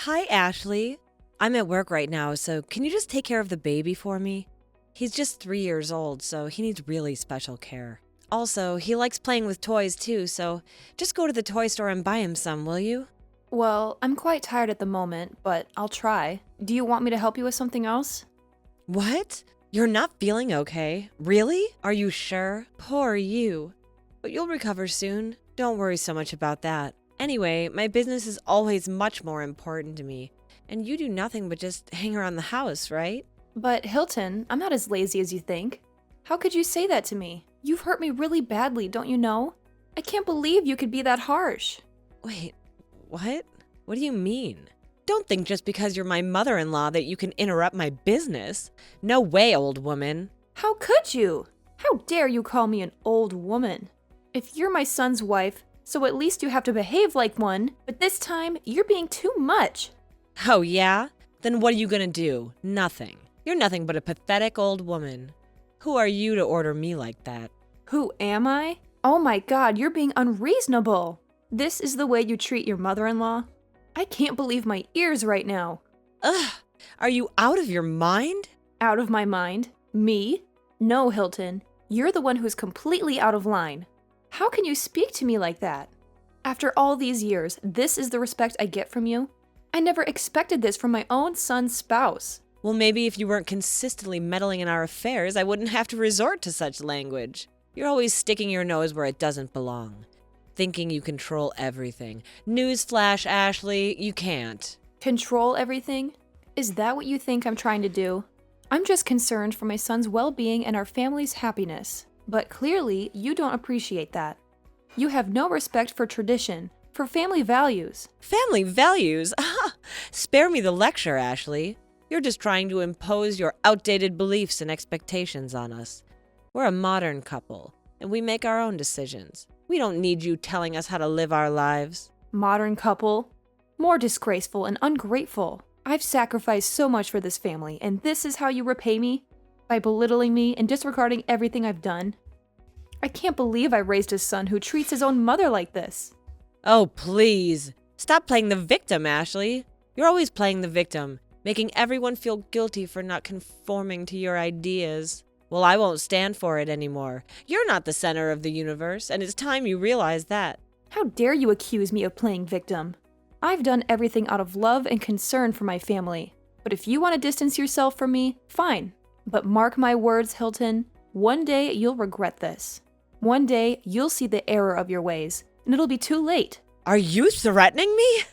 Hi, Ashley. I'm at work right now, so can you just take care of the baby for me? He's just 3 years old, so he needs really special care. Also, he likes playing with toys too, so just go to the toy store and buy him some, will you? Well, I'm quite tired at the moment, but I'll try. Do you want me to help you with something else? What? You're not feeling okay? Really? Are you sure? Poor you. But you'll recover soon. Don't worry so much about that. Anyway, my business is always much more important to me. And you do nothing but just hang around the house, right? But Hilton, I'm not as lazy as you think. How could you say that to me? You've hurt me really badly, don't you know? I can't believe you could be that harsh. Wait, what? What do you mean? Don't think just because you're my mother-in-law that you can interrupt my business. No way, old woman. How could you? How dare you call me an old woman? If you're my son's wife, so at least you have to behave like one, but this time you're being too much. Oh, yeah? Then what are you gonna do? Nothing. You're nothing but a pathetic old woman. Who are you to order me like that? Who am I? Oh my god, you're being unreasonable. This is the way you treat your mother-in-law? I can't believe my ears right now. Ugh! Are you out of your mind? Out of my mind? Me? No, Hilton. You're the one who's completely out of line. How can you speak to me like that? After all these years, this is the respect I get from you? I never expected this from my own son's spouse. Well, maybe if you weren't consistently meddling in our affairs, I wouldn't have to resort to such language. You're always sticking your nose where it doesn't belong. Thinking you control everything. Newsflash, Ashley, you can't. Control everything? Is that what you think I'm trying to do? I'm just concerned for my son's well-being and our family's happiness. But clearly, you don't appreciate that. You have no respect for tradition, for family values. Family values? Spare me the lecture, Ashley. You're just trying to impose your outdated beliefs and expectations on us. We're a modern couple, and we make our own decisions. We don't need you telling us how to live our lives. Modern couple? More disgraceful and ungrateful. I've sacrificed so much for this family, and this is how you repay me? By belittling me and disregarding everything I've done? I can't believe I raised a son who treats his own mother like this. Oh, please. Stop playing the victim, Ashley. You're always playing the victim, making everyone feel guilty for not conforming to your ideas. Well, I won't stand for it anymore. You're not the center of the universe, and it's time you realize that. How dare you accuse me of playing victim? I've done everything out of love and concern for my family. But if you want to distance yourself from me, fine. But mark my words, Hilton, one day you'll regret this. One day you'll see the error of your ways, and it'll be too late. Are you threatening me?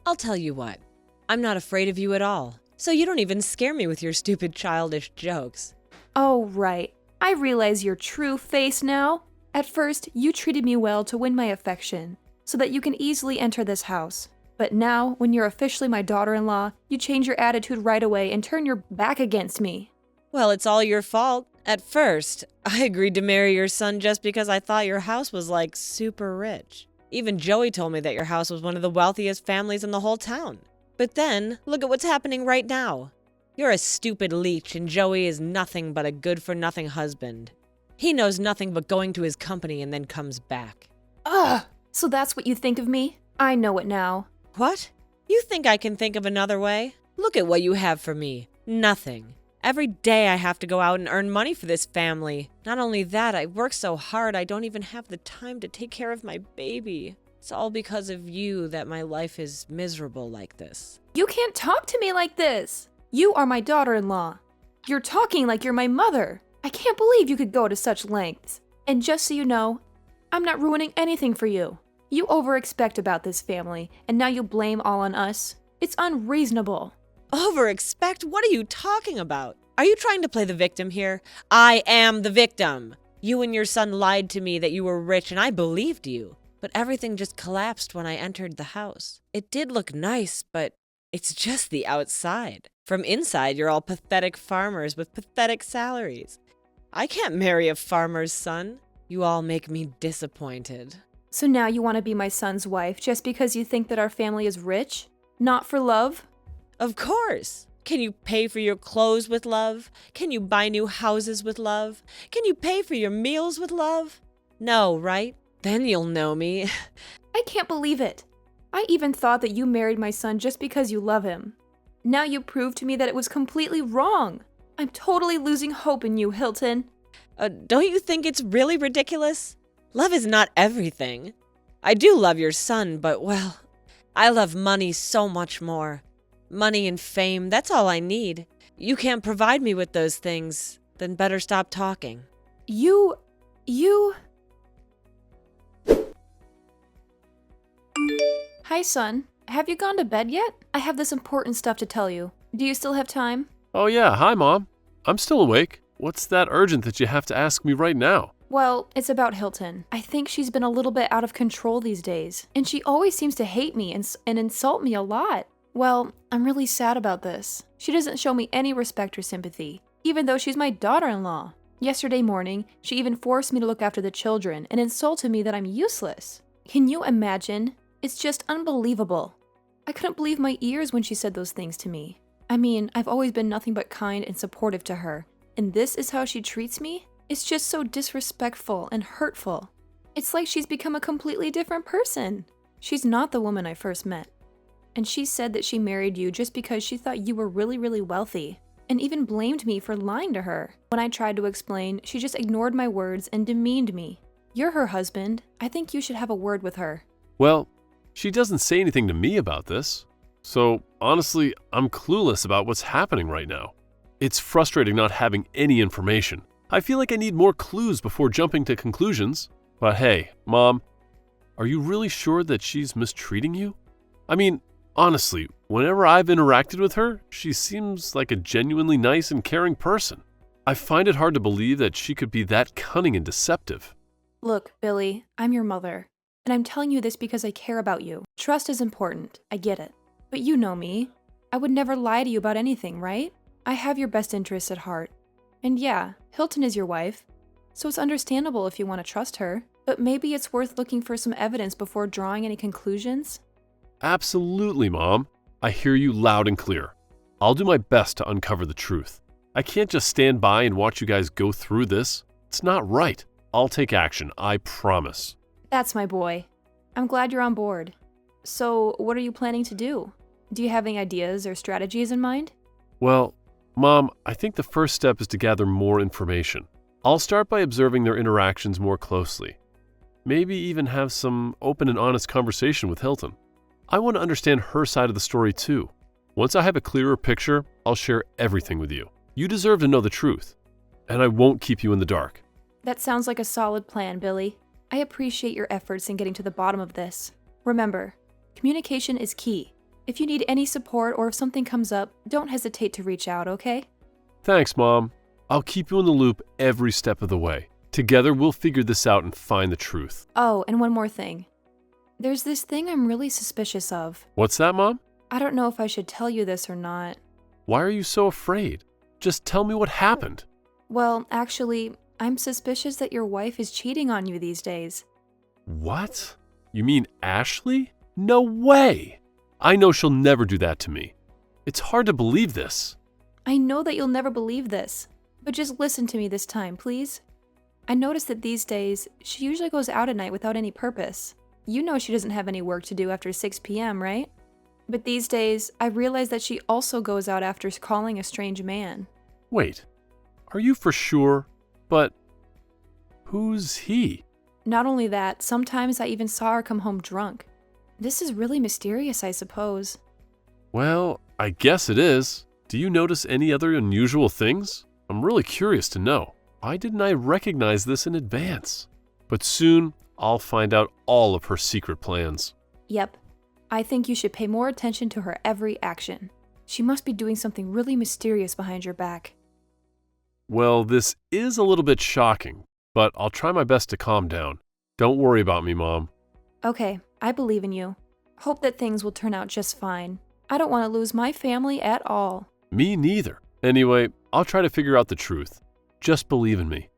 I'll tell you what. I'm not afraid of you at all, so you don't even scare me with your stupid childish jokes. Oh, right. I realize your true face now. At first, you treated me well to win my affection, so that you can easily enter this house. But now, when you're officially my daughter-in-law, you change your attitude right away and turn your back against me. Well, it's all your fault. At first, I agreed to marry your son just because I thought your house was like super rich. Even Joey told me that your house was one of the wealthiest families in the whole town. But then, look at what's happening right now. You're a stupid leech, and Joey is nothing but a good-for-nothing husband. He knows nothing but going to his company and then comes back. Ugh! So that's what you think of me? I know it now. What? You think I can think of another way? Look at what you have for me. Nothing. Every day I have to go out and earn money for this family. Not only that, I work so hard I don't even have the time to take care of my baby. It's all because of you that my life is miserable like this. You can't talk to me like this! You are my daughter-in-law. You're talking like you're my mother. I can't believe you could go to such lengths. And just so you know, I'm not ruining anything for you. You over-expect about this family, and now you blame all on us. It's unreasonable. Over-expect? What are you talking about? Are you trying to play the victim here? I am the victim. You and your son lied to me that you were rich, and I believed you. But everything just collapsed when I entered the house. It did look nice, but it's just the outside. From inside, you're all pathetic farmers with pathetic salaries. I can't marry a farmer's son. You all make me disappointed. So now you want to be my son's wife just because you think that our family is rich? Not for love? Of course. Can you pay for your clothes with love? Can you buy new houses with love? Can you pay for your meals with love? No, right? Then you'll know me. I can't believe it. I even thought that you married my son just because you love him. Now you proved to me that it was completely wrong. I'm totally losing hope in you, Hilton. Don't you think it's really ridiculous? Love is not everything. I do love your son, but well, I love money so much more. Money and fame, that's all I need. You can't provide me with those things, then better stop talking. You... Hi, son. Have you gone to bed yet? I have this important stuff to tell you. Do you still have time? Oh yeah, hi Mom. I'm still awake. What's that urgent that you have to ask me right now? Well, it's about Hilton. I think she's been a little bit out of control these days, and she always seems to hate me and insult me a lot. Well, I'm really sad about this. She doesn't show me any respect or sympathy, even though she's my daughter-in-law. Yesterday morning, she even forced me to look after the children and insulted me that I'm useless. Can you imagine? It's just unbelievable. I couldn't believe my ears when she said those things to me. I mean, I've always been nothing but kind and supportive to her, and this is how she treats me? It's just so disrespectful and hurtful. It's like she's become a completely different person. She's not the woman I first met. And she said that she married you just because she thought you were really, really wealthy, and even blamed me for lying to her. When I tried to explain, she just ignored my words and demeaned me. You're her husband. I think you should have a word with her. Well, she doesn't say anything to me about this. So honestly, I'm clueless about what's happening right now. It's frustrating not having any information. I feel like I need more clues before jumping to conclusions. But hey, Mom, are you really sure that she's mistreating you? I mean, honestly, whenever I've interacted with her, she seems like a genuinely nice and caring person. I find it hard to believe that she could be that cunning and deceptive. Look, Billy, I'm your mother, and I'm telling you this because I care about you. Trust is important, I get it. But you know me. I would never lie to you about anything, right? I have your best interests at heart. And yeah, Hilton is your wife, so it's understandable if you want to trust her, but maybe it's worth looking for some evidence before drawing any conclusions? Absolutely, Mom. I hear you loud and clear. I'll do my best to uncover the truth. I can't just stand by and watch you guys go through this. It's not right. I'll take action, I promise. That's my boy. I'm glad you're on board. So, what are you planning to do? Do you have any ideas or strategies in mind? Well, Mom, I think the first step is to gather more information. I'll start by observing their interactions more closely. Maybe even have some open and honest conversation with Hilton. I want to understand her side of the story too. Once I have a clearer picture, I'll share everything with you. You deserve to know the truth, and I won't keep you in the dark. That sounds like a solid plan, Billy. I appreciate your efforts in getting to the bottom of this. Remember, communication is key. If you need any support or if something comes up, don't hesitate to reach out, okay? Thanks, Mom. I'll keep you in the loop every step of the way. Together, we'll figure this out and find the truth. Oh, and one more thing. There's this thing I'm really suspicious of. What's that, Mom? I don't know if I should tell you this or not. Why are you so afraid? Just tell me what happened. Well, actually, I'm suspicious that your wife is cheating on you these days. What? You mean Ashley? No way! I know she'll never do that to me. It's hard to believe this. I know that you'll never believe this, but just listen to me this time, please. I noticed that these days, she usually goes out at night without any purpose. You know she doesn't have any work to do after 6 p.m., right? But these days, I realize that she also goes out after calling a strange man. Wait, are you for sure? But who's he? Not only that, sometimes I even saw her come home drunk. This is really mysterious, I suppose. Well, I guess it is. Do you notice any other unusual things? I'm really curious to know. Why didn't I recognize this in advance? But soon, I'll find out all of her secret plans. Yep. I think you should pay more attention to her every action. She must be doing something really mysterious behind your back. Well, this is a little bit shocking, but I'll try my best to calm down. Don't worry about me, Mom. Okay, I believe in you. Hope that things will turn out just fine. I don't want to lose my family at all. Me neither. Anyway, I'll try to figure out the truth. Just believe in me.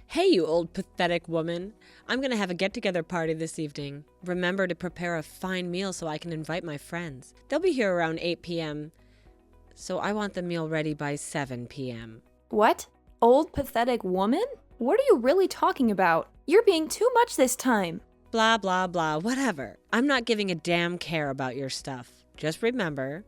Hey, you old pathetic woman. I'm gonna have a get-together party this evening. Remember to prepare a fine meal so I can invite my friends. They'll be here around 8 p.m., so I want the meal ready by 7 p.m. What? Old pathetic woman? What are you really talking about? You're being too much this time. Blah, blah, blah, whatever. I'm not giving a damn care about your stuff. Just remember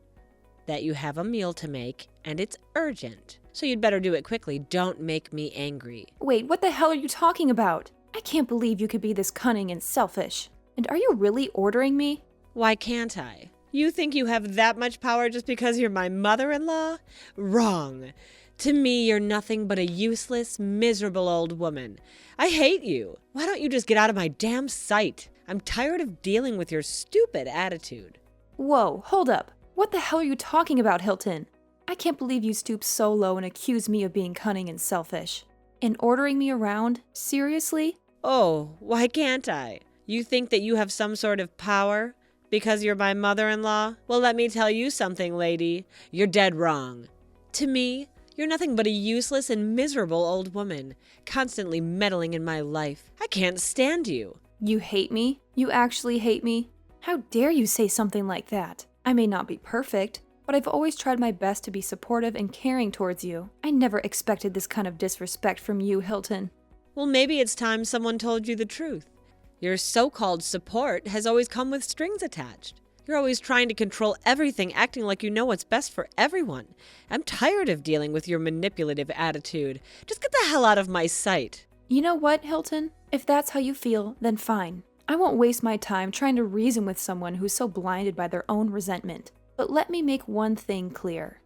that you have a meal to make and it's urgent. So you'd better do it quickly. Don't make me angry. Wait, what the hell are you talking about? I can't believe you could be this cunning and selfish. And are you really ordering me? Why can't I? You think you have that much power just because you're my mother-in-law? Wrong. To me, you're nothing but a useless, miserable old woman. I hate you. Why don't you just get out of my damn sight? I'm tired of dealing with your stupid attitude. Whoa, hold up. What the hell are you talking about, Hilton? I can't believe you stooped so low and accused me of being cunning and selfish. And ordering me around? Seriously? Oh, why can't I? You think that you have some sort of power? Because you're my mother-in-law? Well, let me tell you something, lady. You're dead wrong. To me, you're nothing but a useless and miserable old woman, constantly meddling in my life. I can't stand you. You hate me? You actually hate me? How dare you say something like that? I may not be perfect, but I've always tried my best to be supportive and caring towards you. I never expected this kind of disrespect from you, Hilton. Well, maybe it's time someone told you the truth. Your so-called support has always come with strings attached. You're always trying to control everything, acting like you know what's best for everyone. I'm tired of dealing with your manipulative attitude. Just get the hell out of my sight. You know what, Hilton? If that's how you feel, then fine. I won't waste my time trying to reason with someone who's so blinded by their own resentment. But let me make one thing clear.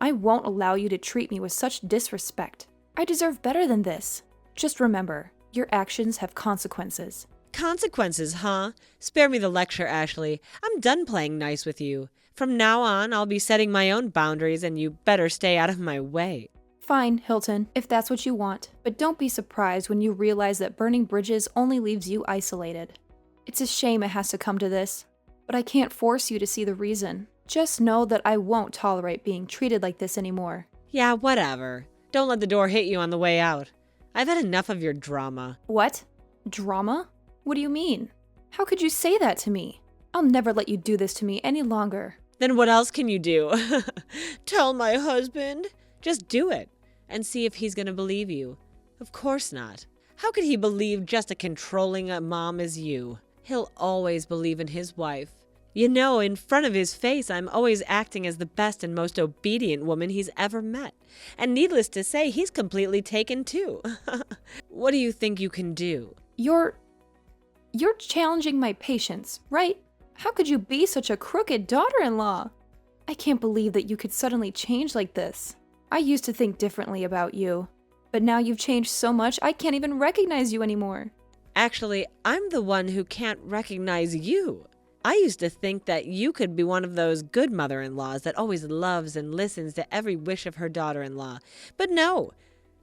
I won't allow you to treat me with such disrespect. I deserve better than this. Just remember, your actions have consequences. Consequences, huh? Spare me the lecture, Ashley. I'm done playing nice with you. From now on, I'll be setting my own boundaries and you better stay out of my way. Fine, Hilton, if that's what you want. But don't be surprised when you realize that burning bridges only leaves you isolated. It's a shame it has to come to this, but I can't force you to see the reason. Just know that I won't tolerate being treated like this anymore. Yeah, whatever. Don't let the door hit you on the way out. I've had enough of your drama. What? Drama? What do you mean? How could you say that to me? I'll never let you do this to me any longer. Then what else can you do? Tell my husband? Just do it and see if he's gonna believe you. Of course not. How could he believe just a controlling mom as you? He'll always believe in his wife. You know, in front of his face, I'm always acting as the best and most obedient woman he's ever met. And needless to say, he's completely taken too. What do you think you can do? You're challenging my patience, right? How could you be such a crooked daughter-in-law? I can't believe that you could suddenly change like this. I used to think differently about you, but now you've changed so much I can't even recognize you anymore. Actually, I'm the one who can't recognize you. I used to think that you could be one of those good mother-in-laws that always loves and listens to every wish of her daughter-in-law. But no,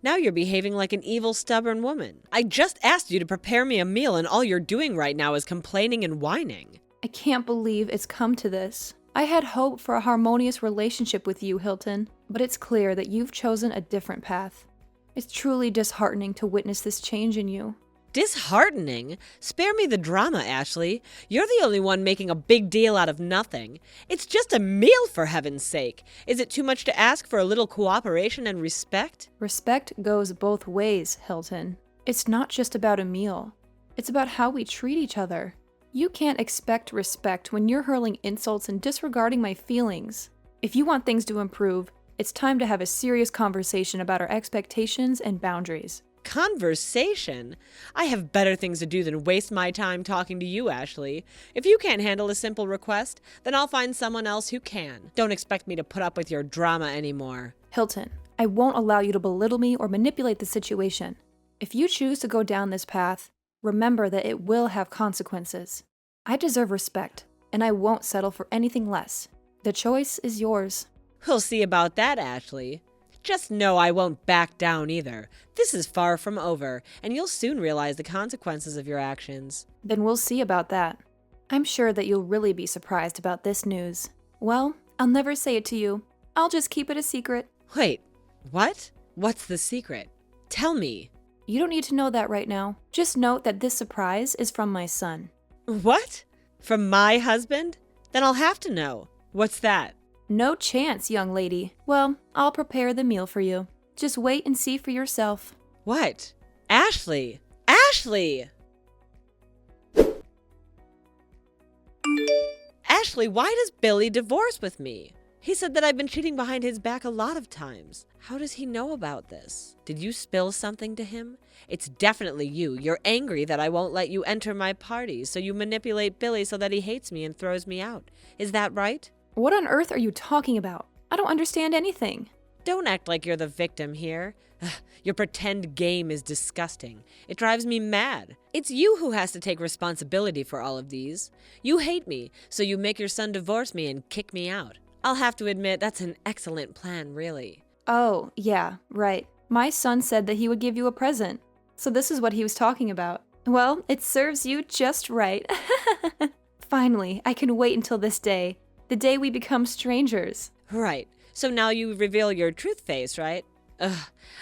now you're behaving like an evil, stubborn woman. I just asked you to prepare me a meal and all you're doing right now is complaining and whining. I can't believe it's come to this. I had hope for a harmonious relationship with you, Hilton, but it's clear that you've chosen a different path. It's truly disheartening to witness this change in you. Disheartening? Spare me the drama, Ashley. You're the only one making a big deal out of nothing. It's just a meal, for heaven's sake. Is it too much to ask for a little cooperation and respect? Respect goes both ways, Hilton. It's not just about a meal. It's about how we treat each other. You can't expect respect when you're hurling insults and disregarding my feelings. If you want things to improve, it's time to have a serious conversation about our expectations and boundaries. Conversation? I have better things to do than waste my time talking to you, Ashley. If you can't handle a simple request, then I'll find someone else who can. Don't expect me to put up with your drama anymore. Hilton, I won't allow you to belittle me or manipulate the situation. If you choose to go down this path, remember that it will have consequences. I deserve respect, and I won't settle for anything less. The choice is yours. We'll see about that, Ashley. Just know I won't back down either. This is far from over, and you'll soon realize the consequences of your actions. Then we'll see about that. I'm sure that you'll really be surprised about this news. Well, I'll never say it to you. I'll just keep it a secret. Wait, what? What's the secret? Tell me. You don't need to know that right now. Just note that this surprise is from my son. What? From my husband? Then I'll have to know. What's that? No chance, young lady. Well, I'll prepare the meal for you. Just wait and see for yourself. What? Ashley! Ashley! Ashley, why does Billy divorce with me? He said that I've been cheating behind his back a lot of times. How does he know about this? Did you spill something to him? It's definitely you. You're angry that I won't let you enter my parties, so you manipulate Billy so that he hates me and throws me out. Is that right? What on earth are you talking about? I don't understand anything. Don't act like you're the victim here. Your pretend game is disgusting. It drives me mad. It's you who has to take responsibility for all of these. You hate me, so you make your son divorce me and kick me out. I'll have to admit that's an excellent plan, really. Oh, yeah, right. My son said that he would give you a present. So this is what he was talking about. Well, it serves you just right. Finally, I can wait until this day. The day we become strangers. Right. So now you reveal your truth face, right?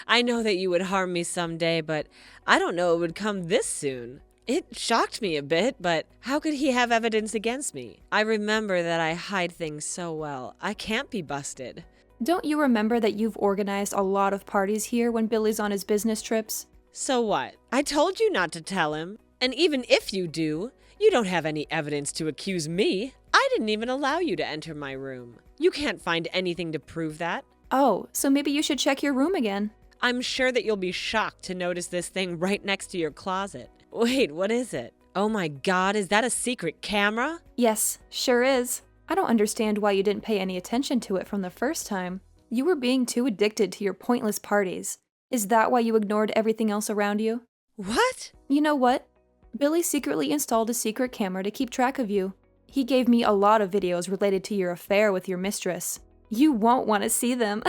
I know that you would harm me someday, but I don't know it would come this soon. It shocked me a bit, but how could he have evidence against me? I remember that I hide things so well. I can't be busted. Don't you remember that you've organized a lot of parties here when Billy's on his business trips? So what? I told you not to tell him. And even if you do, you don't have any evidence to accuse me. I didn't even allow you to enter my room. You can't find anything to prove that. Oh, so maybe you should check your room again. I'm sure that you'll be shocked to notice this thing right next to your closet. Wait, what is it? Oh my God, is that a secret camera? Yes, sure is. I don't understand why you didn't pay any attention to it from the first time. You were being too addicted to your pointless parties. Is that why you ignored everything else around you? What? You know what? Billy secretly installed a secret camera to keep track of you. He gave me a lot of videos related to your affair with your mistress. You won't want to see them.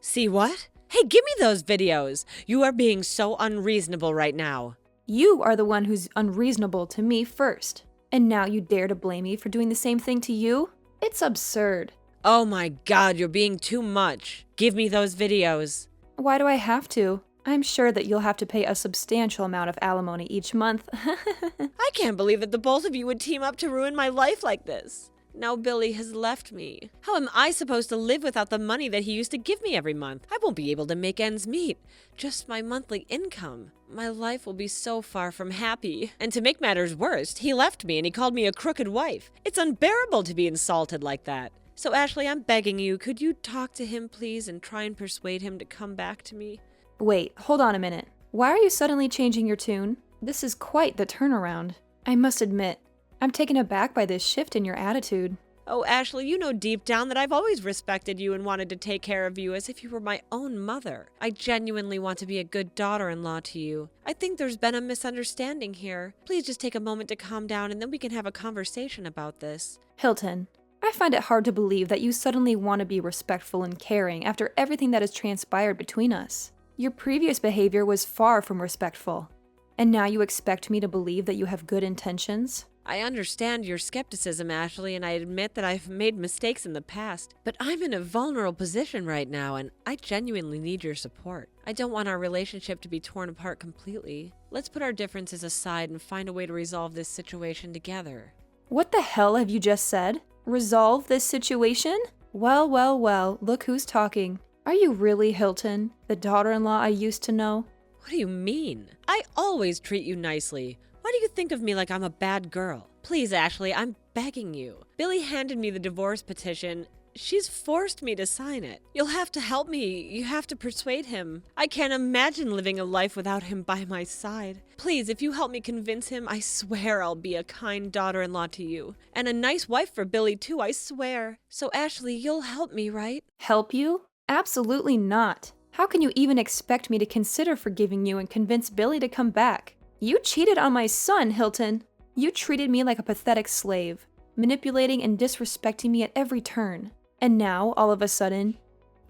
See what? Hey, give me those videos. You are being so unreasonable right now. You are the one who's unreasonable to me first. And now you dare to blame me for doing the same thing to you? It's absurd. Oh my God, you're being too much. Give me those videos. Why do I have to? I'm sure that you'll have to pay a substantial amount of alimony each month. I can't believe that the both of you would team up to ruin my life like this. Now Billy has left me. How am I supposed to live without the money that he used to give me every month? I won't be able to make ends meet. Just my monthly income. My life will be so far from happy. And to make matters worse, he left me and he called me a crooked wife. It's unbearable to be insulted like that. So Ashley, I'm begging you, could you talk to him please and try and persuade him to come back to me? Wait, hold on a minute. Why are you suddenly changing your tune? This is quite the turnaround. I must admit, I'm taken aback by this shift in your attitude. Oh, Ashley, you know deep down that I've always respected you and wanted to take care of you as if you were my own mother. I genuinely want to be a good daughter-in-law to you. I think there's been a misunderstanding here. Please just take a moment to calm down and then we can have a conversation about this. Hilton, I find it hard to believe that you suddenly want to be respectful and caring after everything that has transpired between us. Your previous behavior was far from respectful. And now you expect me to believe that you have good intentions? I understand your skepticism, Ashley, and I admit that I've made mistakes in the past, but I'm in a vulnerable position right now, and I genuinely need your support. I don't want our relationship to be torn apart completely. Let's put our differences aside and find a way to resolve this situation together. What the hell have you just said? Resolve this situation? Well, well, well, look who's talking. Are you really Hilton, the daughter-in-law I used to know? What do you mean? I always treat you nicely. Why do you think of me like I'm a bad girl? Please, Ashley, I'm begging you. Billy handed me the divorce petition. She's forced me to sign it. You'll have to help me. You have to persuade him. I can't imagine living a life without him by my side. Please, if you help me convince him, I swear I'll be a kind daughter-in-law to you. And a nice wife for Billy, too, I swear. So, Ashley, you'll help me, right? Help you? Absolutely not. How can you even expect me to consider forgiving you and convince Billy to come back? You cheated on my son, Hilton. You treated me like a pathetic slave, manipulating and disrespecting me at every turn. And now, all of a sudden,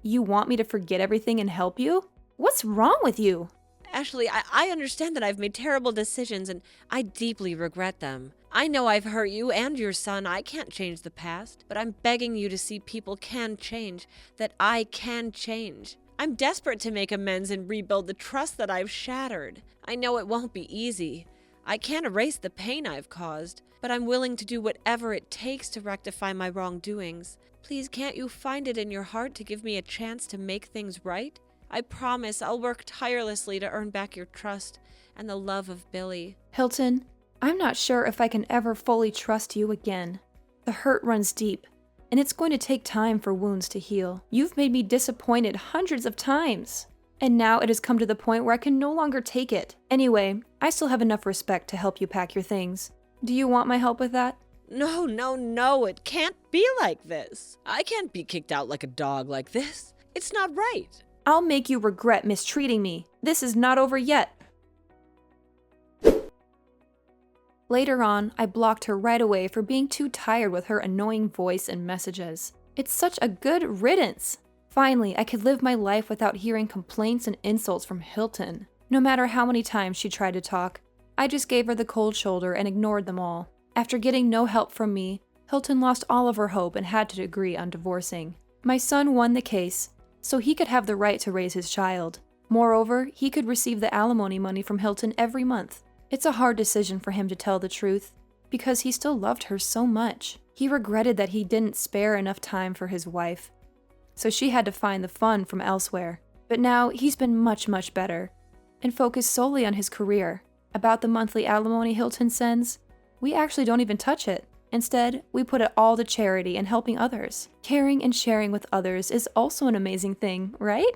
you want me to forget everything and help you? What's wrong with you? Ashley, I understand that I've made terrible decisions and I deeply regret them. I know I've hurt you and your son. I can't change the past, but I'm begging you to see people can change, that I can change. I'm desperate to make amends and rebuild the trust that I've shattered. I know it won't be easy. I can't erase the pain I've caused, but I'm willing to do whatever it takes to rectify my wrongdoings. Please, can't you find it in your heart to give me a chance to make things right? I promise I'll work tirelessly to earn back your trust, and the love of Billy. Hilton, I'm not sure if I can ever fully trust you again. The hurt runs deep, and it's going to take time for wounds to heal. You've made me disappointed hundreds of times, and now it has come to the point where I can no longer take it. Anyway, I still have enough respect to help you pack your things. Do you want my help with that? No, no, no, it can't be like this. I can't be kicked out like a dog like this. It's not right. I'll make you regret mistreating me. This is not over yet. Later on, I blocked her right away for being too tired with her annoying voice and messages. It's such a good riddance. Finally, I could live my life without hearing complaints and insults from Hilton. No matter how many times she tried to talk, I just gave her the cold shoulder and ignored them all. After getting no help from me, Hilton lost all of her hope and had to agree on divorcing. My son won the case, so he could have the right to raise his child. Moreover, he could receive the alimony money from Hilton every month. It's a hard decision for him to tell the truth, because he still loved her so much. He regretted that he didn't spare enough time for his wife, so she had to find the fun from elsewhere. But now he's been much, much better, and focused solely on his career. About the monthly alimony Hilton sends, we actually don't even touch it. Instead, we put it all to charity and helping others. Caring and sharing with others is also an amazing thing, right?